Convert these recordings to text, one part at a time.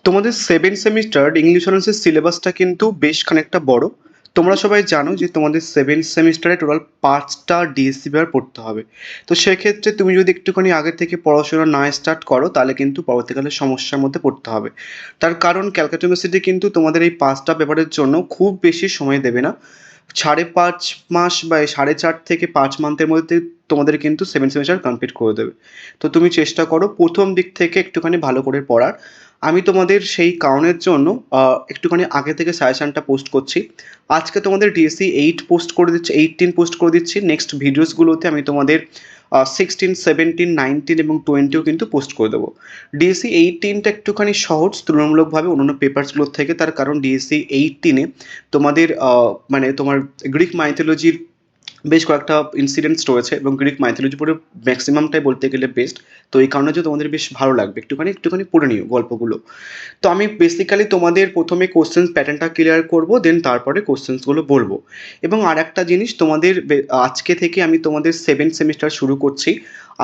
তোমাদের 7 semester English অনার্সের সিলেবাসটা কিন্তু বেশ খানিকটা বড়। তোমরা সবাই জানো যে তোমাদের 7 সেমিস্টারে টোটাল 5টা ডিএসসি পেপার পড়তে হবে। তো সেক্ষেত্রে তুমি যদি একটুখানি আগে থেকে পড়াশোনা না স্টার্ট করো তাহলে কিন্তু পরবর্তীকালে সমস্যার মধ্যে পড়তে হবে। তার কারণ ক্যালকাটা ইউনিভার্সিটি কিন্তু তোমাদের এই 5টা পেপারের জন্য খুব বেশি সময় দেবে না। 5.5 মাস বা 4.5 থেকে 5 মান্থের মধ্যে তোমাদের কিন্তু 7 সেমিস্টার কমপ্লিট করে দেবে। তো তুমি চেষ্টা করো প্রথম দিক থেকে একটুখানি ভালো করে পড়ার। আমি তোমাদের সেই কারণের জন্য একটুখানি আগে থেকে সাজেশনটা পোস্ট করছি। আজকে তোমাদের ডিএসসি 8 পোস্ট করে দিচ্ছি, 18 পোস্ট করে দিচ্ছি। নেক্সট ভিডিওসগুলোতে আমি তোমাদের 16, 17, 19 এবং 20ও কিন্তু পোস্ট করে দেবো। ডিএসসি 18টা একটুখানি সহজ তুলনামূলকভাবে অন্যান্য পেপারসগুলোর থেকে, তার কারণ ডিএসসি 18-এ তোমাদের মানে তোমার গ্রিক মাইথোলজির বেশ কয়েকটা ইনসিডেন্টস রয়েছে এবং গ্রিক মাইথোলজি পুরো ম্যাক্সিমামটাই বলতে গেলে বেস্ট। তো এই কারণে যে তোমাদের বেশ ভালো লাগবে, একটুখানি একটুখানি পড়ে নিও গল্পগুলো। তো আমি বেসিক্যালি তোমাদের প্রথমে কোশ্চেন প্যাটার্নটা ক্লিয়ার করব, দেন তারপরে কোশ্চেন্সগুলো বলবো। এবং আর একটা জিনিস তোমাদের আজকে থেকে আমি তোমাদের 7 সেমিস্টার শুরু করছি।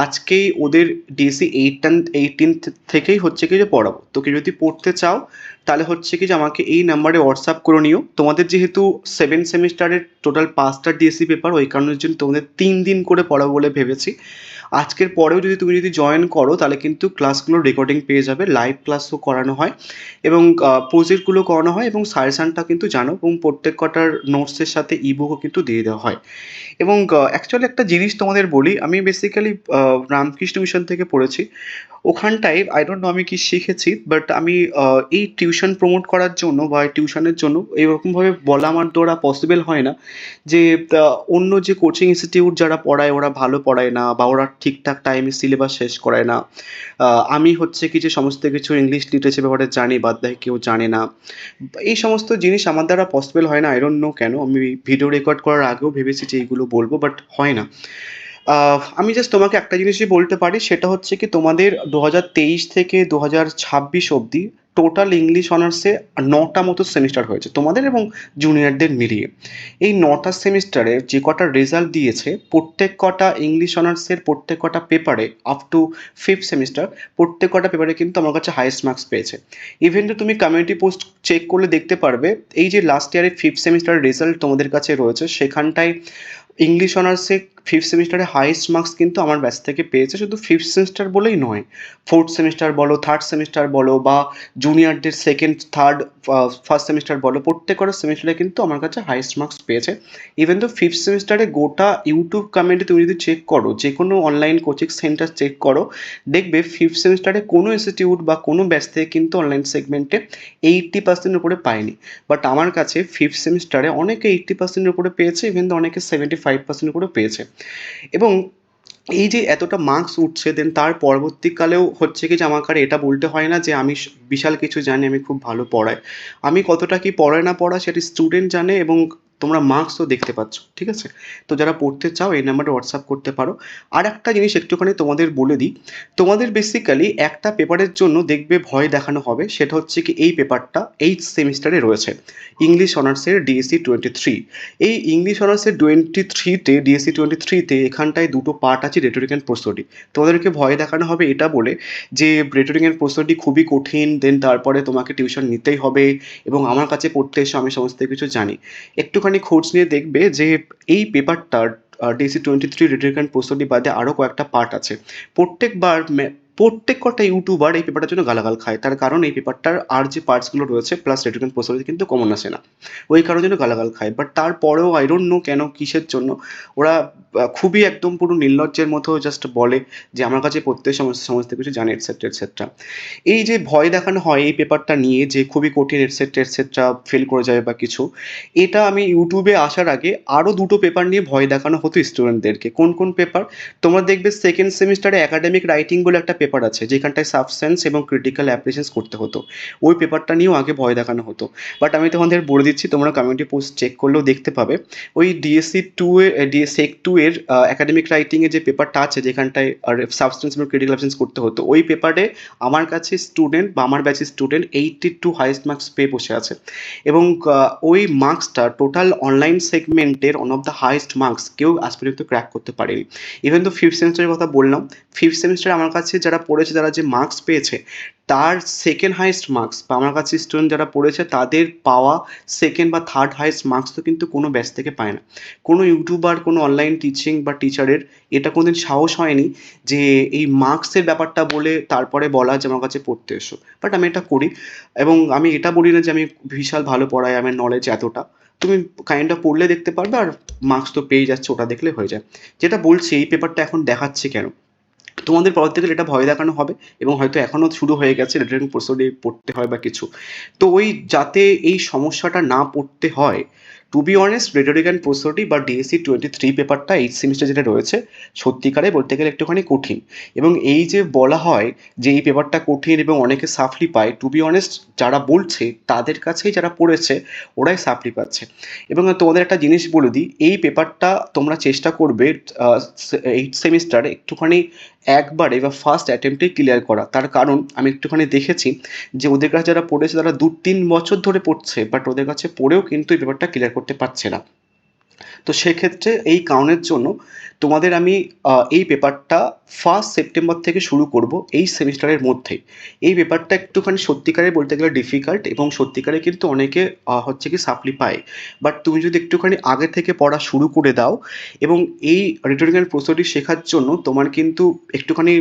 আজকেই ওদের ডিএসসি 18 থেকেই হচ্ছে কি যে পড়াবো। তো কি যদি পড়তে চাও তাহলে হচ্ছে কি যে আমাকে এই নাম্বারে হোয়াটসঅ্যাপ করে নিও। তোমাদের যেহেতু 7 সেমিস্টারের টোটাল 5টা ডিএসসি পেপার, ওই কারণের জন্য তোমাদের 3 দিন করে পড়াবো বলে ভেবেছি। আজকের পরেও যদি তুমি জয়েন করো তাহলে কিন্তু ক্লাসগুলোর রেকর্ডিং পেয়ে যাবে, লাইভ ক্লাসও করানো হয় এবং প্রজেক্টগুলো করানো হয় এবং সাজেশনটা কিন্তু জানো, এবং প্রত্যেক কটার নোটসের সাথে ইবুকও কিন্তু দিয়ে দেওয়া হয়। এবং অ্যাকচুয়ালি একটা জিনিস তোমাদের বলি, আমি বেসিক্যালি রামকৃষ্ণ মিশন থেকে পড়েছি। ওখানটায় আই ডোন্ট নো আমি কি শিখেছি, বাট আমি এই টিউশন প্রমোট করার জন্য বা টিউশনের জন্য এরকমভাবে বলা আমার দ্বারা পসিবল হয় না যে অন্য যে কোচিং ইনস্টিটিউট যারা পড়ায় ওরা ভালো পড়ায় না বা ওরা ঠিকঠাক টাইমে সিলেবাস শেষ করায় না। আমি হচ্ছে কি যে সমস্ত কিছু ইংলিশ লিটারেচার ব্যাপারে জানি, বাদ বাকি কেউ জানে না। এই সমস্ত জিনিস আমার দ্বারা পসিবল হয় না, আই ডোন্ট নো কেন। আমি ভিডিও রেকর্ড করার আগেও ভেবেছি যে এইগুলো বলবো, বাট হয় না। আমি জাস্ট তোমাকে একটা জিনিসই বলতে পারি, সেটা হচ্ছে কি তোমাদের 2023 থেকে 2026 অবধি টোটাল ইংলিশ অনার্সে 9টা মতো সেমিস্টার হয়েছে তোমাদের এবং জুনিয়রদের মিলিয়ে। এই 9টা সেমিস্টারে যে কটা রেজাল্ট দিয়েছে, প্রত্যেক কটা ইংলিশ অনার্সের প্রত্যেক কটা পেপারে আপ টু 5th সেমিস্টার প্রত্যেক কটা পেপারে কিন্তু আমার কাছে হাইয়েস্ট মার্কস পেয়েছে। ইভেন তো তুমি কমিউনিটি পোস্ট চেক করলে দেখতে পারবে, এই যে লাস্ট ইয়ারের 5th সেমিস্টারের রেজাল্ট তোমাদের কাছে রয়েছে, সেখানটায় ইংলিশ অনার্সে 5th সেমিস্টারে হাইয়েস্ট মার্কস কিন্তু আমার ব্যাচ থেকে পেয়েছে। শুধু 5th সেমিস্টার বলেই নয়, 4th সেমিস্টার বলো, 3rd সেমিস্টার বলো বা জুনিয়রদের 2nd, 3rd, 1st সেমিস্টার বলো, প্রত্যেকটা সেমিস্টারে কিন্তু আমার কাছে হাইয়েস্ট মার্কস পেয়েছে। ইভেন তো 5th সেমিস্টারে গোটা ইউটিউব কমেন্টে তুমি যদি চেক করো, যে কোনো অনলাইন কোচিং সেন্টার চেক করো, দেখবে 5th সেমিস্টারে কোনো ইনস্টিটিউট বা কোনো ব্যাচ থেকে কিন্তু অনলাইন সেগমেন্টে 80%-এর উপরে পায়নি। বাট আমার কাছে 5th সেমিস্টারে অনেকে 80%-এর উপরে পেয়েছে, ইভেন তো অনেকে 75%-এর উপরে পেয়েছে। এবং এই যে এতটা মার্কস উঠছে, দেন তার পরবর্তীকালেও হচ্ছে কি যে আমাকে আর এটা বলতে হয় না যে আমি বিশাল কিছু জানি, আমি খুব ভালো পড়াই। আমি কতটা কি পড়াই না পড়া সেটি স্টুডেন্ট জানে, এবং তোমরা মার্কসও দেখতে পাচ্ছ, ঠিক আছে? তো যারা পড়তে চাও এই নাম্বারে হোয়াটসঅ্যাপ করতে পারো। আর একটা জিনিস একটুখানি তোমাদের বলে দিই, তোমাদের বেসিক্যালি একটা পেপারের জন্য দেখবে ভয় দেখানো হবে, সেটা হচ্ছে কি এই পেপারটা এই সেমিস্টারে রয়েছে ইংলিশ অনার্সের ডিএসসি 23। এই ইংলিশ অনার্সের 23-তে ডিএসসি 23-তে এখানটায় দুটো পার্ট আছে, রেটোরিক অ্যান্ড প্রোসোডি। তোমাদেরকে ভয় দেখানো হবে এটা বলে যে রেটোরিক অ্যান্ড প্রোসোডি খুবই কঠিন, দেন তারপরে তোমাকে টিউশন নিতেই হবে এবং আমার কাছে পড়তে এসে আমি সমস্ত কিছু জানি। একটুখানি খোঁজ নিয়ে দেখবে যে এই পেপারটার ডিএসসি 23 রেটোরিক অ্যান্ড প্রোসোডি বাদে আরও কয়েকটা পার্ট আছে। প্রত্যেকবার প্রত্যেক কটা ইউটিউবার এই পেপারটার জন্য গালাগাল খায়, তার কারণ এই পেপারটার আর যে পার্টসগুলো রয়েছে প্লাস রেটোরিক অ্যান্ড প্রোসোডি কিন্তু কমন আসে না, ওই কারণের জন্য গালাগাল খায়। বাট তারপরেও আই ডোন্ট নো কেন, কিসের জন্য ওরা খুবই একদম পুরো নির্লজ্জের মতো জাস্ট বলে যে আমার কাছে পড়তে সমস্ত সমস্ত কিছু জানে, এটসেট্রা এটসেট্রা। এই যে ভয় দেখানো হয় এই পেপারটা নিয়ে যে খুবই কঠিন এটসেট্রা এটসেট্রা, ফেল করে যাবে বা কিছু, এটা আমি ইউটিউবে আসার আগে আরও দুটো পেপার নিয়ে ভয় দেখানো হতো স্টুডেন্টদেরকে। কোন কোন পেপার? তোমরা দেখবে 2nd সেমিস্টারে একাডেমিক রাইটিং বলে একটা পেপার আছে, যেখানটায় সাবস্টেন্স এবং ক্রিটিক্যাল অ্যাপ্লিকেশনস করতে হতো। ওই পেপারটা নিয়েও আগে ভয় দেখানো হতো। বাট আমি তোমাদের বলে দিচ্ছি, তোমরা কমিউনিটি পোস্ট চেক করলেও দেখতে পাবে, ওই ডিএসসি 2 এ সেক 2 এর একাডেমিক রাইটিংয়ে যে পেপারটা আছে, যেখানটায় সাবস্টেন্স এবং ক্রিটিক্যাল অ্যাপ্লিকেশনস করতে হতো, ওই পেপারে আমার কাছে স্টুডেন্ট বা আমার ব্যাচের স্টুডেন্ট 82 হাইয়েস্ট মার্কস পেয়ে বসে আছে। এবং ওই মার্কসটা টোটাল অনলাইন সেগমেন্টের one of the highest marks কেউ আজ পর্যন্ত ক্র্যাক করতে পারেনি। ইভেন তো 5th সেমিস্টারের কথা বললাম, 5th সেমিস্টারে আমার কাছে যারা যারা পড়েছে, যারা যে মার্কস পেয়েছে তার সেকেন্ড হাইয়েস্ট মার্কস, বা আমার কাছে স্টুডেন্ট যারা পড়েছে তাদের পাওয়া সেকেন্ড বা থার্ড হাইয়েস্ট মার্কস তো কিন্তু কোনো ব্যাচ থেকে পায় না। কোনো ইউটিউবার, কোনো অনলাইন টিচিং বা টিচারের এটা কোনোদিন সাহস হয়নি যে এই মার্কসের ব্যাপারটা বলে তারপরে বলা যে আমার কাছে পড়তে এসো। বাট আমি এটা করি, এবং আমি এটা বলি না যে আমি বিশাল ভালো পড়াই, আমার নলেজ এতটা। তুমি কাইন্ড অফ পড়লে দেখতে পারবে, আর মার্কস তো পেয়ে যাচ্ছে, ওটা দেখলে হয়ে যায়। যেটা বলছি, এই পেপারটা এখন দেখাচ্ছে কেন, তোমাদের পরবর্তীকালে এটা ভয় দেখানো হবে, এবং হয়তো এখনও শুরু হয়ে গেছে রিটার্নিং প্রসিডিউরে পড়তে হয় বা কিছু। তো ওই যাতে এই সমস্যাটা না পড়তে হয়, to be honest rhetoric and prosody বা ডিএসসি 23 পেপারটা এইট সেমিস্টার যেটা রয়েছে সত্যিকারে বলতে গেলে একটুখানি কঠিন। এবং এই যে বলা হয় যে এই পেপারটা কঠিন এবং অনেকে সাপ্লি পায়, টু বি অনেস্ট যারা বলছে তাদের কাছেই যারা পড়েছে ওরাই সাপ্লি পাচ্ছে। এবং তোমাদের একটা জিনিস বলে দিই, এই পেপারটা তোমরা চেষ্টা করবে এইট সেমিস্টারে একটুখানি একবারে বা ফার্স্ট অ্যাটেম্পটেই ক্লিয়ার করা। তার কারণ আমি একটুখানি দেখেছি যে ওদের কাছে যারা পড়েছে তারা 2-3 বছর ধরে পড়ছে, বাট ওদের কাছে পড়েও কিন্তু এই পেপারটা ক্লিয়ার করতে পারছে না। তো সেক্ষেত্রে এই কারণের জন্য তোমাদের আমি এই পেপারটা 1 সেপ্টেম্বর থেকে শুরু করব এই সেমিস্টারের মধ্যেই। এই পেপারটা একটুখানি সত্যিকারে বলতে গেলে ডিফিকাল্ট, এবং সত্যিকারে কিন্তু অনেকে হচ্ছে কি সাপ্লি পায়। বাট তুমি যদি একটুখানি আগে থেকে পড়া শুরু করে দাও, এবং এই রিটনিক অ্যান্ড প্রসিডিউর শেখার জন্য তোমার কিন্তু একটুখানি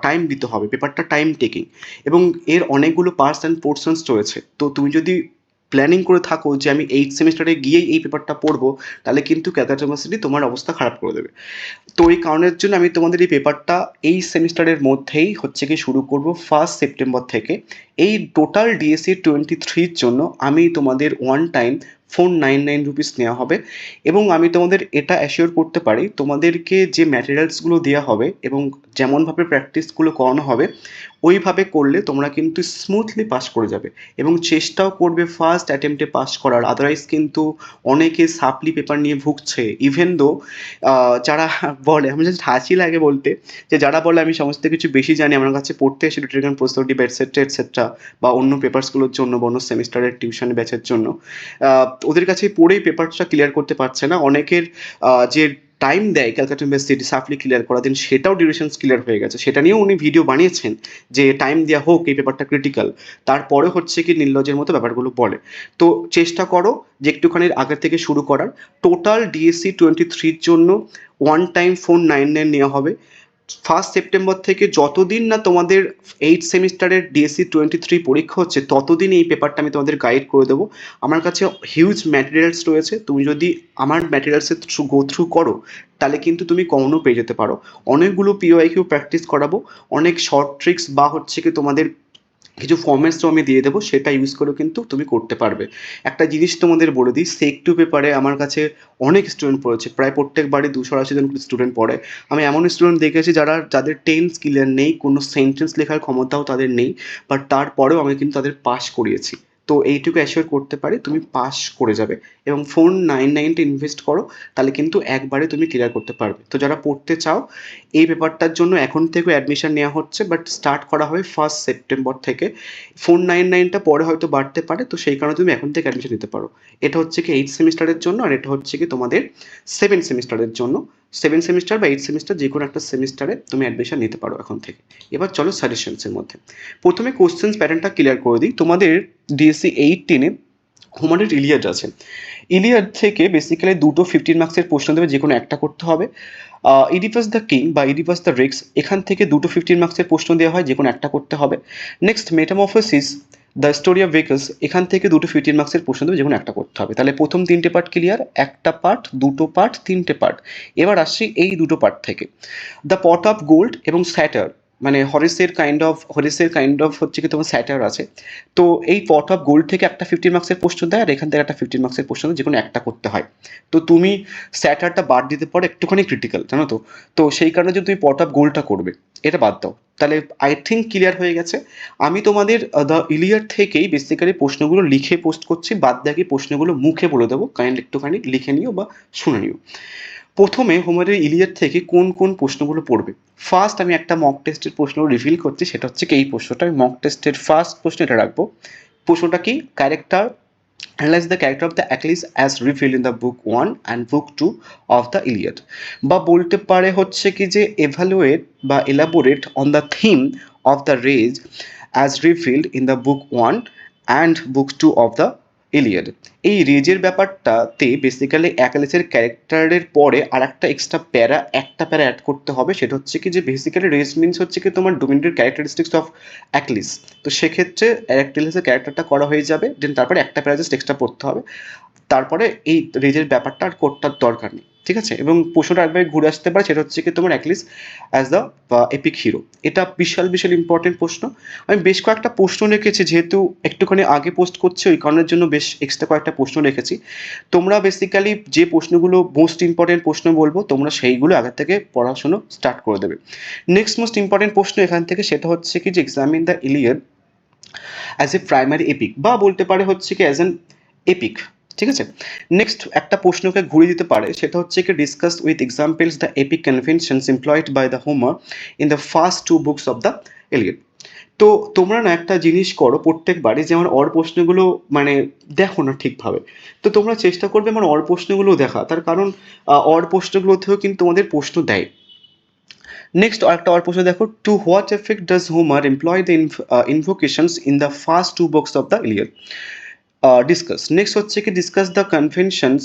টাইম দিতে হবে, পেপারটা টাইম টেকিং, এবং এর অনেকগুলো পার্টস অ্যান্ড পোর্শনস রয়েছে। তো তুমি যদি প্ল্যানিং করে থাকো যে আমি এইট সেমিস্টারে গিয়েই এই পেপারটা পড়বো, তাহলে কিন্তু ক্যালকাটা ইউনিভার্সিটি তোমার অবস্থা খারাপ করে দেবে। তো এই কারণের জন্য আমি তোমাদের এই পেপারটা এই সেমিস্টারের মধ্যেই হচ্ছে কি শুরু করব 1 সেপ্টেম্বর থেকে। এই টোটাল ডিএসসি 23-র জন্য আমি তোমাদের ওয়ান টাইম 499 রুপিস নেওয়া হবে, এবং আমি তোমাদের এটা অ্যাসিওর করতে পারি তোমাদেরকে যে ম্যাটেরিয়ালসগুলো দেওয়া হবে এবং যেমনভাবে প্র্যাকটিসগুলো করানো হবে ওইভাবে করলে তোমরা কিন্তু স্মুথলি পাস করে যাবে, এবং চেষ্টাও করবে ফার্স্ট অ্যাটেম্পটে পাস করার। আদারওয়াইজ কিন্তু অনেকে সাপ্লি পেপার নিয়ে ভুগছে, ইভেন দো যারা বলে, আমি জাস্ট হাসি লাগে বলতে, যে যারা বলে আমি সমস্ত কিছু বেশি জানি, আমার কাছে পড়তে এসে রিটেন প্রস্তুতি এটসেট্রা এটসেট্রা, বা অন্য পেপারসগুলোর জন্য বা অন্য সেমিস্টারের টিউশন ব্যাচের জন্য, ওদের কাছে পড়েই পেপারটা ক্লিয়ার করতে পারছে না। অনেকের যে টাইম দেয় ক্যালকাটা ইউনিভার্সিটি সাপ্লি ক্লিয়ার করা, দিন সেটাও ডিউরেশনস ক্লিয়ার হয়ে গেছে, সেটা নিয়েও উনি ভিডিও বানিয়েছেন যে টাইম দেওয়া হোক, এই পেপারটা ক্রিটিক্যাল। তারপরে হচ্ছে কি নির্লজ্জের মতো ব্যাপারগুলো বলে। তো চেষ্টা করো যে একটুখানি আগে থেকে শুরু করার। টোটাল ডিএসসি 23-র জন্য ওয়ান টাইম 499 নেওয়া হবে। 1 সেপ্টেম্বর থেকে যতদিন না তোমাদের এইট সেমিস্টারের ডিএসসি 23 পরীক্ষা হচ্ছে ততদিন এই পেপারটা আমি তোমাদের গাইড করে দেবো। আমার কাছে হিউজ ম্যাটেরিয়ালস রয়েছে, তুমি যদি আমার ম্যাটেরিয়ালসের গো থ্রু করো তাহলে কিন্তু তুমি কমনও পেয়ে যেতে পারো। অনেকগুলো পিওআইকিউ প্র্যাকটিস করাবো, অনেক শর্ট ট্রিক্স বা হচ্ছে কি তোমাদের কিছু ফর্ম্যাটসও আমি দিয়ে দেবো, সেটা ইউজ করেও কিন্তু তুমি করতে পারবে। একটা জিনিস তোমাদের বলে দিই, সেক টু পেপারে আমার কাছে অনেক স্টুডেন্ট পড়েছে, প্রায় প্রত্যেকবারই 280 জন স্টুডেন্ট পড়ে। আমি এমন স্টুডেন্ট দেখেছি যাদের টেন্স ক্লিয়ার নেই, কোনো সেন্টেন্স লেখার ক্ষমতাও তাদের নেই, বাট তারপরেও আমি কিন্তু তাদের পাস করিয়েছি। তো এইটুকু অ্যাসিওর করতে পারি তুমি পাস করে যাবে, এবং 499টা ইনভেস্ট করো, তাহলে কিন্তু একবারে তুমি ক্লিয়ার করতে পারবে। তো যারা পড়তে চাও এই পেপারটার জন্য এখন থেকে অ্যাডমিশন নেওয়া হচ্ছে, বাট স্টার্ট করা হবে 1 সেপ্টেম্বর থেকে। 499টা পরে হয়তো বাড়তে পারে, তো সেই কারণে তুমি এখন থেকে অ্যাডমিশন নিতে পারো। এটা হচ্ছে কি এইট সেমিস্টারের জন্য, আর এটা হচ্ছে কি তোমাদের 7 সেমিস্টারের জন্য। 7 সেমিস্টার বা 8 সেমিস্টার যে কোনো একটা সেমিস্টারে তুমি অ্যাডমিশন নিতে পারো এখন থেকে। এবার চলো সাজেশনসের মধ্যে। প্রথমে কোশ্চেন্স প্যাটার্নটা ক্লিয়ার করে দিই। তোমাদের ডিএসসি 18-এ হোমারের ইলিয়াড আছে। ইলিয়াড থেকে বেসিক্যালি দুটো 15 মার্কসের প্রশ্ন দেবে, যে কোনো একটা করতে হবে। ইডিপাস দ্য কিং বা ইডিপাস দ্য রেক্স, এখান থেকে দুটো 15 মার্কসের প্রশ্ন দেওয়া হয়, যে কোনো একটা করতে হবে। Next metamorphosis the story of vehicles, এখান থেকে দুটো 15 মার্কসের প্রশ্ন দেবে, যে কোনো একটা করতে হবে। তাহলে প্রথম 3টে পার্ট ক্লিয়ার, একটা পার্ট, দুটো পার্ট, 3টে পার্ট। এবার আসছি এই দুটো পার্ট থেকে। দ্য পট অফ গোল্ড এবং স্যাটার, মানে হরিসের কাইন্ড অফ হচ্ছে কি তোমার স্যাটার আছে। তো এই পট অফ গোল্ড থেকে একটা 15 মার্কসের প্রশ্ন দেয়, আর এখান থেকে একটা 15 মার্কসের প্রশ্ন দেয়, যে কোনো একটা করতে হয়। তো তুমি স্যাটারটা বাদ দিতে পারো, একটুখানি ক্রিটিক্যাল জানো তো। তো সেই কারণে যদি তুমি পট অফ গোল্ডটা করবে, এটা বাদ দাও, তাহলে আই থিঙ্ক ক্লিয়ার হয়ে গেছে। আমি তোমাদের দ্য ইলিয়াড থেকেই বেসিক্যালি প্রশ্নগুলো লিখে পোস্ট করছি, বাদ বাকি প্রশ্নগুলো মুখে বলে দেবো, কাইন্ড একটুখানি লিখে নিও বা শুনে নিও। প্রথমে হোমারের ইলিয়াড থেকে কোন কোন প্রশ্নগুলো পড়বে। ফার্স্ট আমি একটা মক টেস্টের প্রশ্ন রিভিল করছি, সেটা হচ্ছে কি এই প্রশ্নটা আমি মক টেস্টের ফার্স্ট প্রশ্ন এটা রাখবো। প্রশ্নটা কি, character analyze the character of the Achilles as revealed in the book 1 and book 2 of the Iliad, বা বলতে পারে হচ্ছে কি যে evaluate বা elaborate on the theme of the rage as revealed in the book 1 and book 2 of the Iliad. এই রেজের ব্যাপারটাতে basically অ্যাকিলিসের ক্যারেক্টারের পরে আর একটা এক্সট্রা একটা প্যারা অ্যাড করতে হবে, সেটা হচ্ছে কি যে বেসিক্যালি রেজ মিনস হচ্ছে কি তোমার ডোমিনেটেড ক্যারেক্টারিস্টিক্স অফ অ্যাকিলিস। তো সেক্ষেত্রে অ্যাকিলিসের ক্যারেক্টারটা করা হয়ে যাবে, দেন তারপরে একটা প্যারা জাস্ট এক্সট্রা পড়তে হবে, তারপরে এই রেজের ব্যাপারটা আর কোডটার দরকার নেই, ঠিক আছে। এবং প্রশ্নটা একবার ঘুরে আসতে পারে, সেটা হচ্ছে কি তোমার at least as the epic hero. এটা বিশাল বিশাল ইম্পর্টেন্ট প্রশ্ন। আমি বেশ কয়েকটা প্রশ্ন রেখেছি, যেহেতু একটুখানি আগে পোস্ট করছি ওই কারণের জন্য বেশ এক্সট্রা কয়েকটা প্রশ্ন রেখেছি। তোমরা বেসিক্যালি যে প্রশ্নগুলো মোস্ট ইম্পর্টেন্ট প্রশ্ন বলবো তোমরা সেইগুলো আগে থেকে পড়াশুনো স্টার্ট করে দেবে। নেক্সট মোস্ট ইম্পর্টেন্ট প্রশ্ন এখান থেকে সেটা হচ্ছে কি যে examine the Iliad as a primary epic, বা বলতে পারে হচ্ছে কি অ্যাজ অ্যান এপিক, ঠিক আছে। নেক্সট একটা প্রশ্নকে ঘুরিয়ে দিতে পারে, সেটা হচ্ছে কি discuss with examples the epic conventions employed by the Homer in the first two books of the Iliad. তো তোমরা না একটা জিনিস করো প্রত্যেকবারই, যে আমার অর প্রশ্নগুলো মানে দেখো না ঠিকভাবে, তো তোমরা চেষ্টা করবে আমার অর প্রশ্নগুলো দেখা, তার কারণ অর প্রশ্নগুলোতেও কিন্তু তোমাদের প্রশ্ন দেয়। নেক্সট আরেকটা আর প্রশ্ন দেখো, to what effect does Homer employ the invocations in the first two books of the Iliad. Discuss. Next হচ্ছে কি discuss the conventions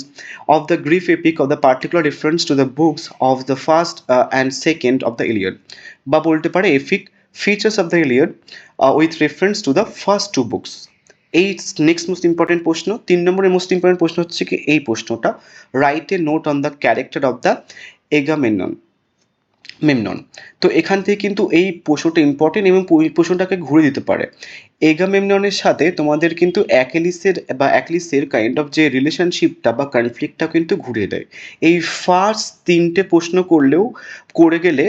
of the Greek epic of the particular reference to the books of the first and second of the Iliad, বা বলতে পারে epic features of the Iliad with reference to the first two books. এই next most important প্রশ্ন, 3 নম্বরের most important প্রশ্ন হচ্ছে কি এই প্রশ্নটা, write a note on the character of the Agamemnon Memnon. তো এখান থেকে কিন্তু এই প্রশ্নটা ইম্পর্টেন্ট এবং এই প্রশ্নটাকে ঘুরে দিতে পারে। এগামেমননের সাথে তোমাদের কিন্তু অ্যাকিলিসের কাইন্ড অফ যে রিলেশনশিপটা বা কনফ্লিক্টটা কিন্তু ঘুরিয়ে দেয়। এই ফার্স্ট 3টে প্রশ্ন করে গেলে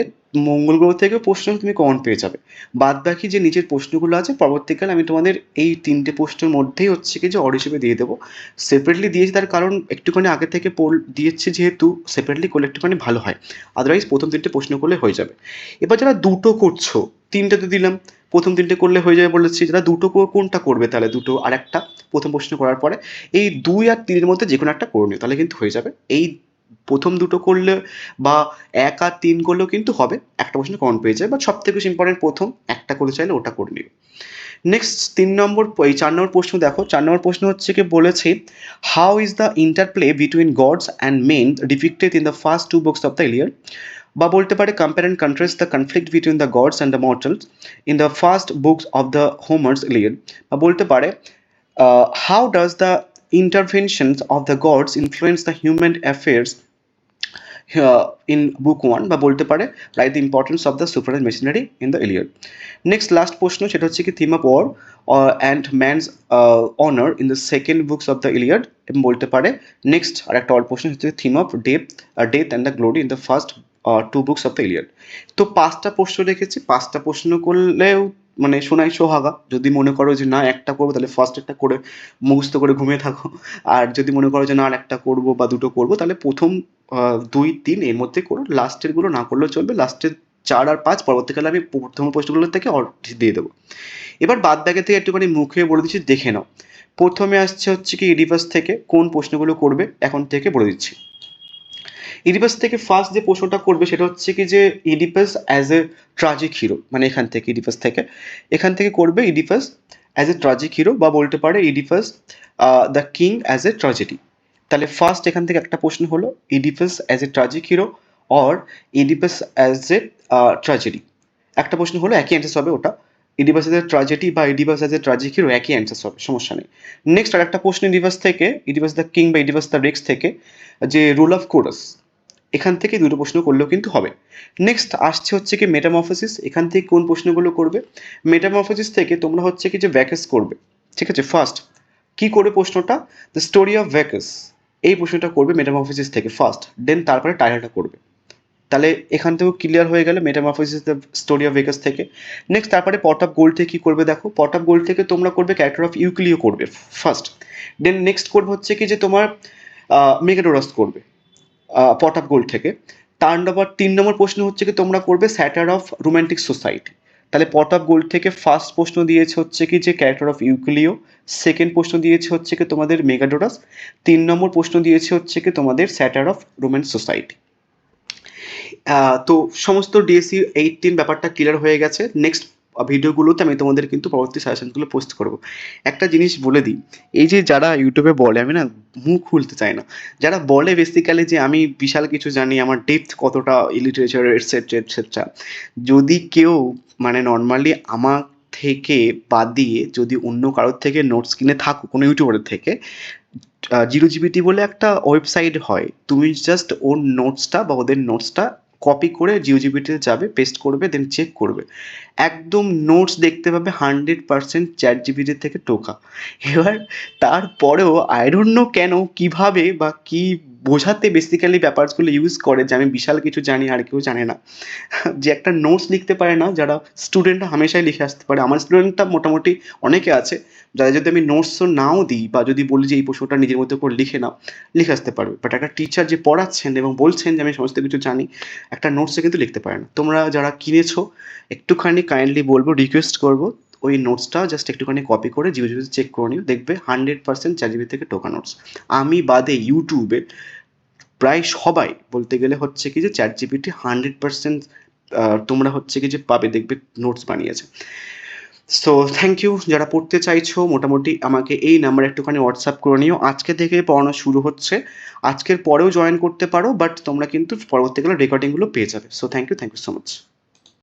মঙ্গল গ্রহ থেকে প্রশ্ন তুমি কমন পেয়ে যাবে। বাদ বাকি যে নিচের প্রশ্নগুলো আছে পরবর্তীকালে আমি তোমাদের এই 3টে প্রশ্নের মধ্যেই হচ্ছে কি যে অর হিসেবে দিয়ে দেবো। সেপারেটলি দিয়েছি তার কারণ একটুখানি আগে থেকে দিয়েছি, যেহেতু সেপারেটলি করলে একটুখানি ভালো হয়, আদারওয়াইজ প্রথম 3টে প্রশ্ন করলে হয়ে যাবে। এবার যারা দুটো করছো, 3টে তো দিলাম, প্রথম 3টে করলে হয়ে যাবে বলেছি, যারা দুটো কোনটা করবে তাহলে দুটো আর একটা প্রথম প্রশ্ন করার পরে এই 2 আর 3 এর মধ্যে যে কোনো একটা করে নিও, তাহলে কিন্তু হয়ে যাবে। এই প্রথম দুটো করলে বা 1 আর 3 করলেও কিন্তু হবে, একটা প্রশ্ন কমন পেয়ে যায়, বা সব থেকে বেশি ইম্পর্টেন্ট প্রথম একটা করে চাইলে ওটা করে নিও। নেক্সট 4 নম্বর প্রশ্ন দেখো, 4 নম্বর প্রশ্ন হচ্ছে কি বলেছে, how is the interplay between gods and men depicted in the first two books of the Iliad, বা বলতে পারে compare and contrast the conflict between the gods and the mortals in the first books of the Homer's Iliad, বা বলতে পারে how does the interventions of the gods influence the human affairs in book 1, বা বলতে পারে write the importance of the supernatural machinery in the Iliad. Next last প্রশ্ন সেটা হচ্ছে কি theme of war and man's honour in the second books of the Iliad, এবং বলতে পারে নেক্সট আর একটা অল প্রশ্ন হচ্ছে theme of death and the glory in the first two books of the Iliad. তো 5টা প্রশ্ন রেখেছি, 5টা প্রশ্ন করলেও মানে সোনাই সোহাগা। যদি মনে করো যে না একটা করবো তাহলে ফার্স্ট একটা করে মুখস্থ করে ঘুমিয়ে থাকো, আর যদি মনে করো যে না আর একটা করবো বা দুটো করবো তাহলে প্রথম 2-3 এর মধ্যে করো, লাস্টের গুলো না করলেও চলবে, লাস্টের 4 আর 5 পরবর্তীকালে আমি প্রথম প্রশ্নগুলো থেকে দিয়ে দেবো। এবার বাদ বাকি থেকে একটুখানি মুখে বলে দিচ্ছি, দেখে নাও। প্রথমে আসছে হচ্ছে কি ইডিপাস থেকে কোন প্রশ্নগুলো করবে এখন থেকে বলে দিচ্ছি। ইডিপাস থেকে ফার্স্ট যে প্রশ্নটা করবে সেটা হচ্ছে কি যে Oedipus as a tragic hero, মানে এখান থেকে করবে Oedipus as a tragic hero, বা বলতে পারে Oedipus the king as a tragedy. তাহলে ফার্স্ট এখান থেকে একটা প্রশ্ন হলো Oedipus as a tragic hero or Oedipus as a tragedy, একটা প্রশ্ন হলো একই অ্যান্সার হবে ওটা, ইডিপাস অ্যাজ এ ট্রাজেডি বা Oedipus as a tragic hero একই অ্যান্সার হবে, সমস্যা নেই। নেক্সট আর একটা প্রশ্ন ইডিপাস দ্য কিং বা ইডিপাস দ্য রেক্স থেকে যে রোল অফ কোরাস, এখান থেকে দুটো প্রশ্ন করলেও কিন্তু হবে। নেক্সট আসছে হচ্ছে কি মেটামরফোসিস, এখান থেকে কোন প্রশ্নগুলো করবে, মেটামরফোসিস থেকে তোমরা হচ্ছে কি যে ভ্যাকাস করবে, ঠিক আছে। ফার্স্ট কি করবে প্রশ্নটা, দ্য স্টোরি অফ ভ্যাকাস, এই প্রশ্নটা করবে মেটামরফোসিস থেকে ফার্স্ট, দেন তারপরে টাইটালটা করবে। তাহলে এখান থেকেও ক্লিয়ার হয়ে গেল metamorphosis the story of Vegas থেকে। নেক্সট তারপরে পট অফ গোল্ড থেকে কি করবে দেখো, পট অফ গোল্ড থেকে তোমরা করবে ক্যারেক্টার অফ ইউক্লিও করবে ফার্স্ট, দেন নেক্সট করবে হচ্ছে কি যে তোমার মেগাডোরাস করবে পট অফ গোল্ড থেকে। 3 নম্বর প্রশ্ন হচ্ছে কি তোমরা করবে স্যাটার অফ রোমান্টিক সোসাইটি, তাহলে পট অফ গোল্ড থেকে ফার্স্ট প্রশ্ন দিয়েছে হচ্ছে কি যে ক্যারেক্টার অফ ইউক্লিও, সেকেন্ড প্রশ্ন দিয়েছে হচ্ছে কি তোমাদের মেগাডোরাস, 3 নম্বর প্রশ্ন দিয়েছে হচ্ছে কি তোমাদের স্যাটার অফ রোমান সোসাইটি। তো সমস্ত ডিএসসি 18 ব্যাপারটা ক্লিয়ার হয়ে গেছে। নেক্সট ভিডিওগুলোতে আমি তোমাদের কিন্তু পরবর্তী সাজেশনগুলো পোস্ট করব। একটা জিনিস বলে দিই, এই যে যারা ইউটিউবে বলে, আমি না মুখ খুলতে চাই না, যারা বলে বেসিক্যালি যে আমি বিশাল কিছু জানি, আমার ডেপথ কতটা লিটারেচার এটসেট্রা এটসেট্রা, যদি কেউ মানে নর্মালি আমার থেকে বাদ দিয়ে যদি অন্য কারোর থেকে নোটস কিনে থাকো কোনো ইউটিউবারের থেকে, জিরো জিবিটি বলে একটা ওয়েবসাইট হয়, তুমি জাস্ট ওর নোটসটা বা ওদের নোটসটা কপি করে জিও জিবিটিতে যাবে, পেস্ট করবে, দেন চেক করবে, একদম নোটস দেখতে পাবে 100% চ্যাট জিপিটি থেকে টোকা। এবার তারপরেও আই ডোন্ট নো কেন, কিভাবে বা কি বোঝাতে বেসিক্যালি ব্যাপারগুলো ইউজ করে যে আমি বিশাল কিছু জানি আর কেউ জানে না, যে একটা নোটস লিখতে পারে না, যারা স্টুডেন্টরা হামেশাই লিখে আসতে পারে, আমার স্টুডেন্টটা মোটামুটি অনেকে আছে যারা যদি আমি নোটসও নাও দিই বা যদি বলি যে এই প্রশ্নটা নিজের মতো করে লিখে নাও, লিখে আসতে পারবে, বাট একটা টিচার যে পড়াচ্ছেন এবং বলছেন যে আমি সমস্ত কিছু জানি, একটা নোটসে কিন্তু লিখতে পারে না। তোমরা যারা কিনেছো একটুখানি কাইন্ডলি বলবো, রিকোয়েস্ট করবো, ওই নোটসটা জাস্ট একটুখানি কপি করে জিও জিবিতে চেক করে নিও, দেখবে 100% চ্যাট জিবি থেকে টোকা নোটস। আমি বাদে ইউটিউবে প্রায় সবাই বলতে গেলে হচ্ছে কি যে চ্যাট জিপিটি 100% তোমরা হচ্ছে কি যে পাবে, দেখবে নোটস বানিয়েছে। So thank you. যারা পড়তে চাইছো মোটামুটি আমাকে এই নাম্বারে একটুখানি হোয়াটসঅ্যাপ করে নিও, আজকে থেকে পড়ানো শুরু হচ্ছে, আজকের পরেও জয়েন করতে পারো, বাট তোমরা কিন্তু পরবর্তীকালে রেকর্ডিংগুলো পেয়ে যাবে। So thank you so much.